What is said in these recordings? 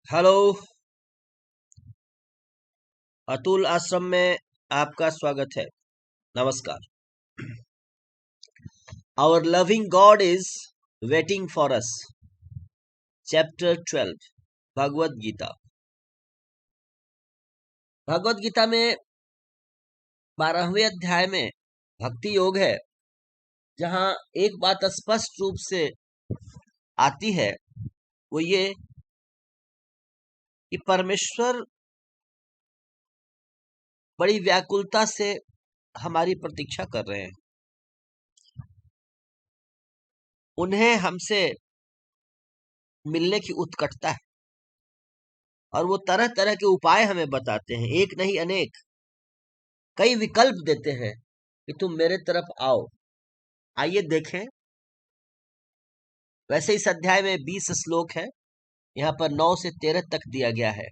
Hello. Atul आश्रम में आपका स्वागत है। नमस्कार। Our loving God is waiting for us. Chapter 12 Bhagavad Gita. Bhagavad Gita में 12वें अध्याय में भक्ति योग है, जहां एक बात स्पष्ट रूप से आती है, वो ये कि परमेश्वर बड़ी व्याकुलता से हमारी प्रतीक्षा कर रहे हैं। उन्हें हमसे मिलने की उत्कंठा है और वो तरह तरह के उपाय हमें बताते हैं, एक नहीं अनेक कई विकल्प देते हैं कि तुम मेरे तरफ आओ। आइए देखें। वैसे इस अध्याय में 20 श्लोक है, यहाँ पर 9 से 13 तक दिया गया है।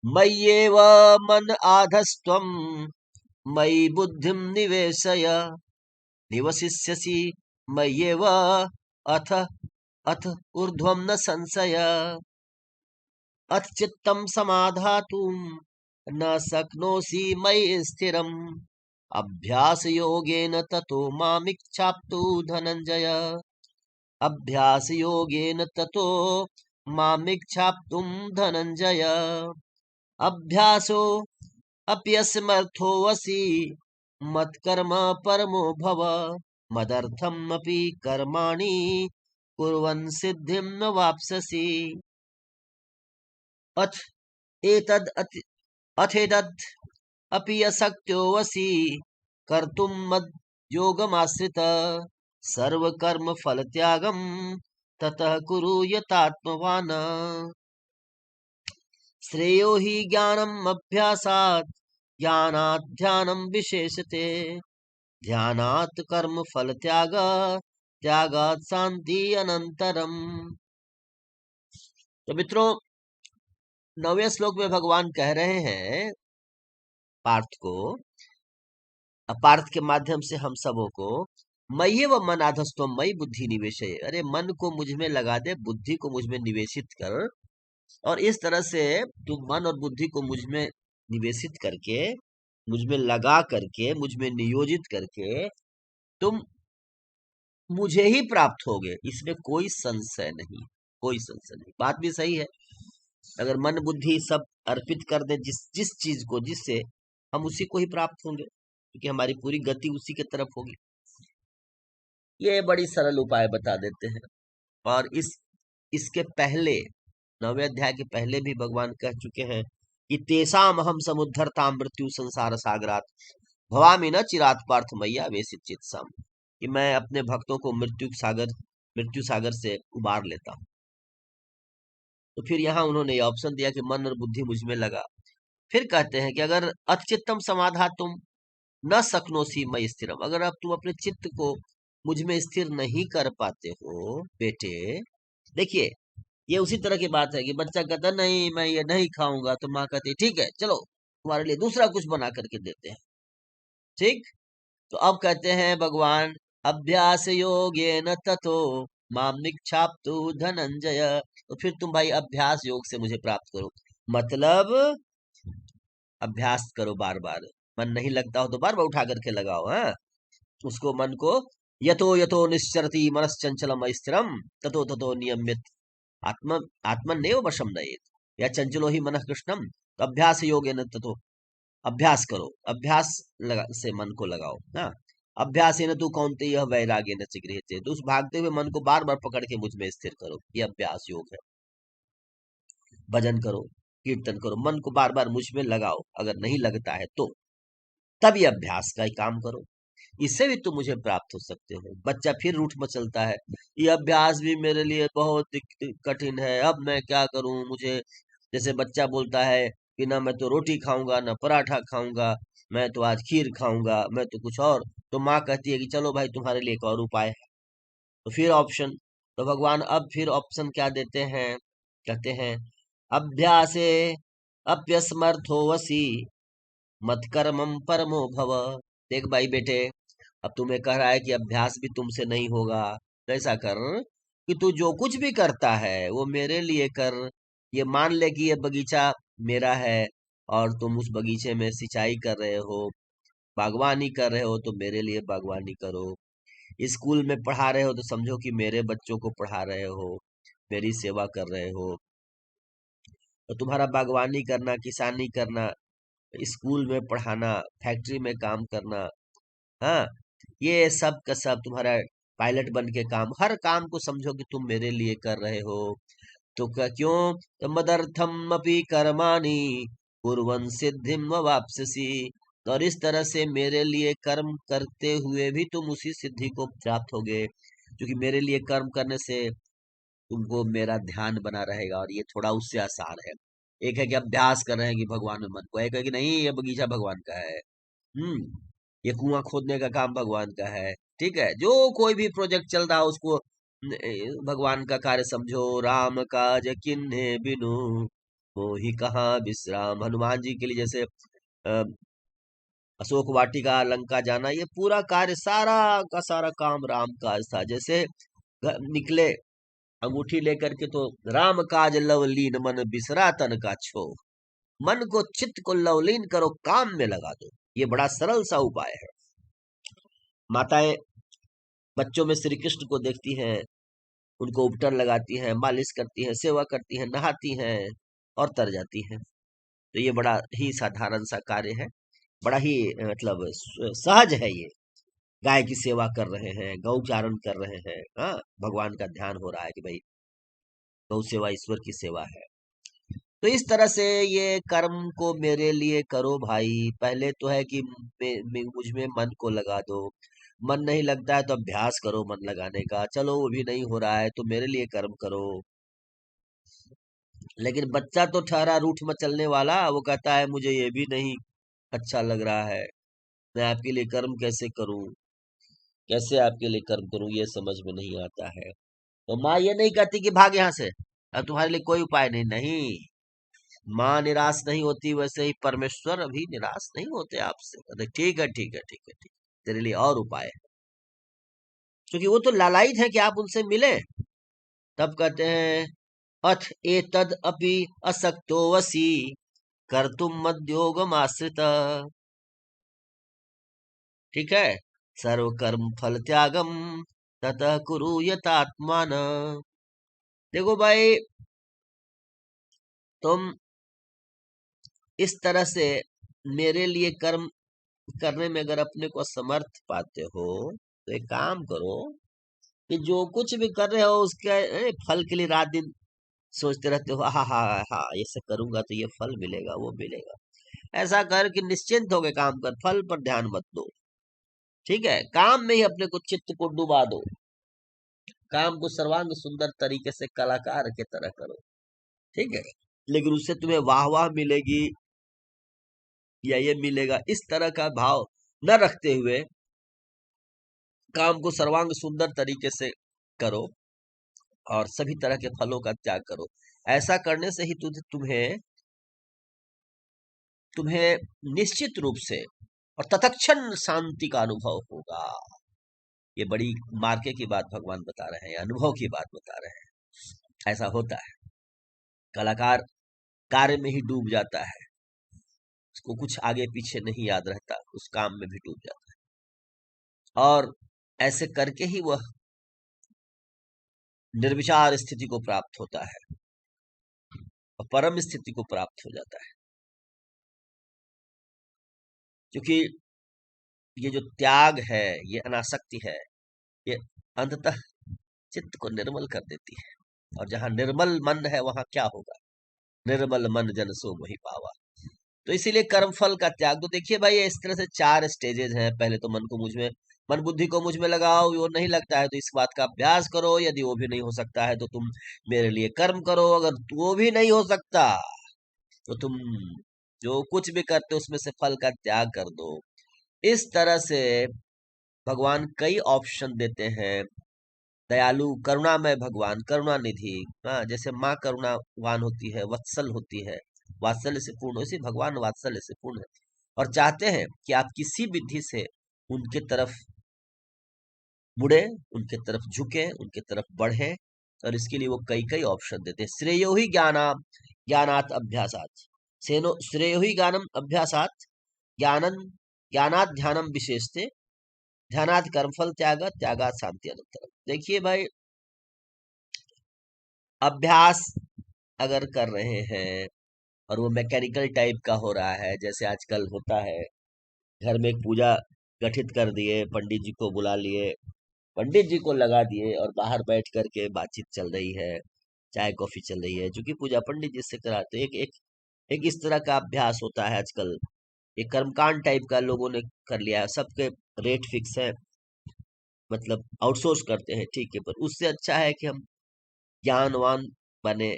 मय्येव मन आधस्त्वं मयि बुद्धिं निवेशय निवसिष्यसि मय्येव अथ अथ ऊर्ध्वं न संशय अथ चित्तं समाधातुं न शक्नोषि मयि स्थिरम् अभ्यास योगेन ततो मामिच्छाप्तु धनंजय अभ्यास योगेन ततो मामिच्छाप्तुं धनंजय अभ्यासो अप्यस्मर्थोऽसि मत्कर्म परमो भव मदर्थम् अपि कर्माणि कुर्वन् सिद्धिं न वाप्स्यसि अथ एतद् अपि अशक्योऽसि कर्तुं मद्योगमाश्रित सर्वकर्म फल त्यागम ततः कुरु यतात्मवान् श्रेयो हि ज्ञानम् अभ्यासात् ज्ञानात् ध्यानं विशेषते ध्यानात् कर्म फल त्यागात् शांति अनंतरम। तो मित्रों, 9वें श्लोक में भगवान कह रहे हैं पार्थ को, पार्थ के माध्यम से हम सबों को, मय्ये व मन आधस्तो मयि बुद्धि निवेश। अरे मन को मुझ में लगा दे, बुद्धि को मुझ में निवेशित कर, और इस तरह से तुम मन और बुद्धि को मुझ में निवेशित करके, मुझ में लगा करके, मुझ में नियोजित करके तुम मुझे ही प्राप्त होगे। इसमें कोई संशय नहीं, कोई संशय नहीं। बात भी सही है। अगर मन बुद्धि सब अर्पित कर दे जिस जिस चीज को, जिससे हम उसी को ही प्राप्त होंगे, क्योंकि हमारी पूरी गति उसी के तरफ होगी। ये बड़ी सरल उपाय बता देते हैं। और इसके पहले 9वें अध्याय के पहले भी भगवान कह चुके हैं कि तेषाम हम समुद्धरताम मृत्यु संसार सागरात भवामि न चिरात पार्थ मैया वेसित चित्तसाम, कि मैं अपने भक्तों को मृत्यु सागर से उबार लेता हूँ। तो फिर यहाँ उन्होंने ये ऑप्शन दिया कि मन और बुद्धि मुझ में लगा। फिर कहते हैं कि अगर अचित्तम समाधा तुम न सकनोसी मई स्थिरम, अगर अब तुम अपने चित्त को मुझ में स्थिर नहीं कर पाते हो बेटे। देखिए, ये उसी तरह की बात है कि बच्चा कहता नहीं मैं ये नहीं खाऊंगा, तो माँ कहती ठीक है चलो तुम्हारे लिए दूसरा कुछ बना करके देते हैं। ठीक। तो अब कहते हैं भगवान, अभ्यास योगेन ततो मामिच्छाप्तु धनंजय। तो फिर तुम भाई अभ्यास योग से मुझे प्राप्त करो, मतलब अभ्यास करो बार बार। मन नहीं लगता हो तो बार बार उठा करके लगाओ। हाँ, उसको मन को यतो यतो निश्चरति मनश्चंचलम स्थिरम ततो ततो नियमित आत्मन्नेव वशम नयेत् या चंचलो ही मनः कृष्णम। तो अभ्यास योगेन ततो, अभ्यास करो, से मन को लगाओ। हाँ, अभ्यासेन तु कौन्तेय वैराग्येन च गृह्यते। तो उस भागते हुए मन को बार बार पकड़ के मुझ में स्थिर करो, ये अभ्यास योग है। भजन करो, कीर्तन करो, मन को बार बार मुझ में लगाओ। अगर नहीं लगता है तो तब ये अभ्यास का ही काम करो, इससे भी तुम मुझे प्राप्त हो सकते हो। बच्चा फिर रूठ मचलता है, ये अभ्यास भी मेरे लिए बहुत कठिन है, अब मैं क्या करूं। मुझे, जैसे बच्चा बोलता है कि ना मैं तो रोटी खाऊंगा ना पराठा खाऊंगा, मैं तो आज खीर खाऊंगा, मैं तो कुछ और। तो माँ कहती है कि चलो भाई तुम्हारे लिए एक और उपाय है। तो फिर ऑप्शन, तो भगवान अब फिर ऑप्शन क्या देते हैं, कहते हैं अभ्यासे अप्यसमर्थोऽसि मत्कर्मम परमो भव। देख भाई बेटे, अब तुम्हें कह रहा है कि अभ्यास भी तुमसे नहीं होगा। तो ऐसा कर कि तू जो कुछ भी करता है वो मेरे लिए कर, ये मान ले कि ये बगीचा मेरा है और तुम उस बगीचे में सिंचाई कर रहे हो, बागवानी कर रहे हो, तो मेरे लिए बागवानी करो। स्कूल में पढ़ा रहे हो तो समझो कि मेरे बच्चों को पढ़ा रहे हो, मेरी सेवा कर रहे हो। तो तुम्हारा बागवानी करना, किसानी करना, स्कूल में पढ़ाना, फैक्ट्री में काम करना, हाँ, ये सब का सब तुम्हारा पायलट बन के काम, हर काम को समझो कि तुम मेरे लिए कर रहे हो। तो क्यों, तो मदर्थम अपि कर्माणि कुर्वन् सिद्धिम वाप्स्यसि। और इस तरह से मेरे लिए कर्म करते हुए भी तुम उसी सिद्धि को प्राप्त होगे, क्योंकि मेरे लिए कर्म करने से तुमको मेरा ध्यान बना रहेगा। और ये थोड़ा उससे आसान है। एक है कि अभ्यास कर रहे हैं कि भगवान में मन को, एक है कि नहीं ये बगीचा भगवान का है, ये कुआं खोदने का काम भगवान का है। ठीक है, जो कोई भी प्रोजेक्ट चल रहा है उसको भगवान का कार्य समझो। राम काज किन्हे बिनु मोहि कहाँ विश्राम। हनुमान जी के लिए जैसे अ, अशोक वाटिका, लंका जाना, ये पूरा कार्य सारा का सारा काम राम काज था। जैसे निकले अंगूठी लेकर के, तो राम काज लवलीन मन बिसरा तन का छो। मन को, चित्त को लवलीन करो, काम में लगा दो। ये बड़ा सरल सा उपाय है। माताएं बच्चों में श्री कृष्ण को देखती हैं, उनको उपटन लगाती हैं, मालिश करती हैं, सेवा करती हैं, नहाती हैं और तर जाती हैं। तो ये बड़ा ही साधारण सा कार्य है, बड़ा ही मतलब सहज है ये। गाय की सेवा कर रहे हैं, गौ चारण कर रहे हैं, हाँ, भगवान का ध्यान हो रहा है कि भाई गौ सेवा ईश्वर की सेवा है। तो इस तरह से ये कर्म को मेरे लिए करो भाई। पहले तो है कि मुझ में मन को लगा दो। मन नहीं लगता है तो अभ्यास करो मन लगाने का। चलो वो भी नहीं हो रहा है तो मेरे लिए कर्म करो। लेकिन बच्चा तो ठहरा रूठ मचलने वाला, वो कहता है मुझे ये भी नहीं अच्छा लग रहा है, मैं आपके लिए कर्म कैसे करूं, कैसे आपके लिए कर्म करूं, ये समझ में नहीं आता है। तो माँ ये नहीं कहती कि भाग यहाँ से, अब तुम्हारे लिए कोई उपाय नहीं। नहीं, माँ निराश नहीं होती, वैसे ही परमेश्वर अभी निराश नहीं होते आपसे। कहते ठीक है ठीक है ठीक है ठीक है, तेरे लिए और उपाय है। क्योंकि वो तो लालायित है कि आप उनसे मिले। तब कहते हैं अथ एतद अपि असक्तो वसी कर्तुम मद्योगम आश्रित। ठीक है, सर्व कर्म फल त्यागम ततः कुरु यतात्मान। देखो भाई, तुम इस तरह से मेरे लिए कर्म करने में अगर अपने को समर्थ पाते हो, तो एक काम करो कि जो कुछ भी कर रहे हो उसके फल के लिए रात दिन सोचते रहते हो, हाँ हाँ हाँ, ये सब करूंगा तो ये फल मिलेगा, वो मिलेगा। ऐसा कर कि निश्चिंत होकर काम कर, फल पर ध्यान मत दो। ठीक है, काम में ही अपने को, चित्त को डुबा दो। काम को सर्वांग सुंदर तरीके से कलाकार के तरह करो। ठीक है, लेकिन उससे तुम्हें वाह वाह मिलेगी या ये मिलेगा, इस तरह का भाव न रखते हुए काम को सर्वांग सुंदर तरीके से करो और सभी तरह के फलों का त्याग करो। ऐसा करने से ही तुम्हें तुम्हें निश्चित रूप से और तत्क्षण शांति का अनुभव होगा। ये बड़ी मार्के की बात भगवान बता रहे हैं, अनुभव की बात बता रहे हैं। ऐसा होता है, कलाकार कार्य में ही डूब जाता है, उसको कुछ आगे पीछे नहीं याद रहता, उस काम में भी डूब जाता है। और ऐसे करके ही वह निर्विचार स्थिति को प्राप्त होता है और परम स्थिति को प्राप्त हो जाता है। क्योंकि ये जो त्याग है, ये अनासक्ति है, ये अंततः चित्त को निर्मल कर देती है। और जहां निर्मल मन है वहां क्या होगा, निर्मल मन जन सो मोहि पावा। तो इसीलिए कर्म फल का त्याग। तो देखिए भाई, इस तरह से 4 स्टेजेस हैं। पहले तो मन बुद्धि को मुझ में लगाओ, वो नहीं लगता है तो इस बात का अभ्यास करो। यदि वो भी नहीं हो सकता है तो तुम मेरे लिए कर्म करो। अगर वो भी नहीं हो सकता तो तुम जो कुछ भी करते हो उसमें से फल का त्याग कर दो। इस तरह से भगवान कई ऑप्शन देते हैं। दयालु करुणामय भगवान, करुणा निधि, हाँ, जैसे माँ करुणावान होती है, वत्सल होती है, वात्सल्य से पूर्ण, इसी भगवान वात्सल्य से पूर्ण है और चाहते हैं कि आप किसी विधि से उनके तरफ मुड़े, उनके तरफ झुके, उनके तरफ बढ़े। और इसके लिए वो कई कई ऑप्शन देते हैं। श्रेयो ही ज्ञानाम ज्ञानात् अभ्यासात् श्रेयो ही ज्ञानम अभ्यासात् ज्ञानन ज्ञानात् ध्यानम विशेषते ध्यानात् कर्मफल त्याग त्यागात् शांति अनंतरम। देखिए भाई, अभ्यास अगर कर रहे हैं और वो मैकेनिकल टाइप का हो रहा है, जैसे आजकल होता है, घर में एक पूजा गठित कर दिए, पंडित जी को बुला लिए, पंडित जी को लगा दिए और बाहर बैठ करके बातचीत चल रही है, चाय कॉफी चल रही है, क्योंकि पूजा पंडित जी से कराते। एक एक एक इस तरह का अभ्यास होता है आजकल, एक कर्मकांड टाइप का लोगों ने कर लिया है। सबके रेट फिक्स है, मतलब आउटसोर्स करते हैं, ठीक है, पर उससे अच्छा है कि हम ज्ञानवान बने।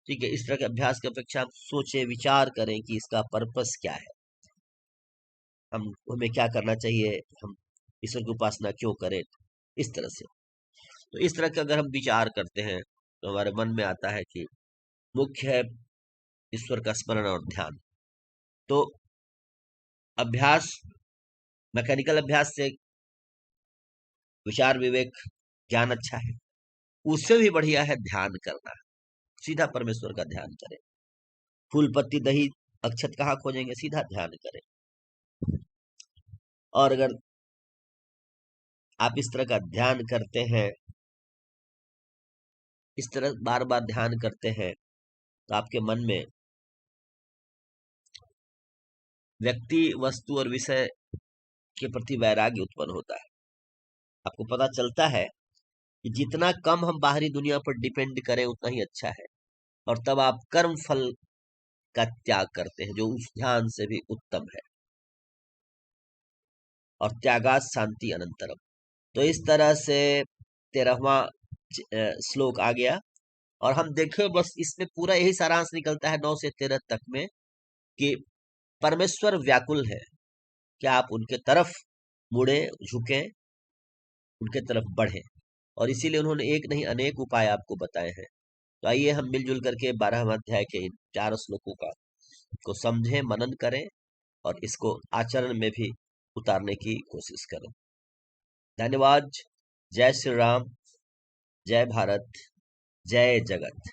ठीक है, इस तरह के अभ्यास की अपेक्षा हम सोचे विचार करें कि इसका पर्पस क्या है, हम हमें क्या करना चाहिए, हम ईश्वर की उपासना क्यों करें, इस तरह से। तो इस तरह के अगर हम विचार करते हैं तो हमारे मन में आता है कि मुख्य है ईश्वर का स्मरण और ध्यान। तो अभ्यास, मैकेनिकल अभ्यास से विचार विवेक ज्ञान अच्छा है, उससे भी बढ़िया है ध्यान करना। सीधा परमेश्वर का ध्यान करें, फूल पत्ती दही अक्षत कहाँ खोजेंगे, सीधा ध्यान करें। और अगर आप इस तरह का ध्यान करते हैं, इस तरह बार बार ध्यान करते हैं, तो आपके मन में व्यक्ति वस्तु और विषय के प्रति वैराग्य उत्पन्न होता है। आपको पता चलता है कि जितना कम हम बाहरी दुनिया पर डिपेंड करें उतना ही अच्छा है, और तब आप कर्म फल का त्याग करते हैं, जो उस ध्यान से भी उत्तम है। और त्यागात शांति अनंतरम। तो इस तरह से 13वां श्लोक आ गया। और हम देखें, बस इसमें पूरा यही सारांश निकलता है 9 से 13 तक में, कि परमेश्वर व्याकुल है कि आप उनके तरफ मुड़े, झुके, उनके तरफ बढ़े। और इसीलिए उन्होंने एक नहीं अनेक उपाय आपको बताए हैं। तो आइए हम मिलजुल करके 12वां अध्याय के इन 4 श्लोकों का को समझें, मनन करें और इसको आचरण में भी उतारने की कोशिश करें। धन्यवाद। जय श्री राम, जय भारत, जय जगत।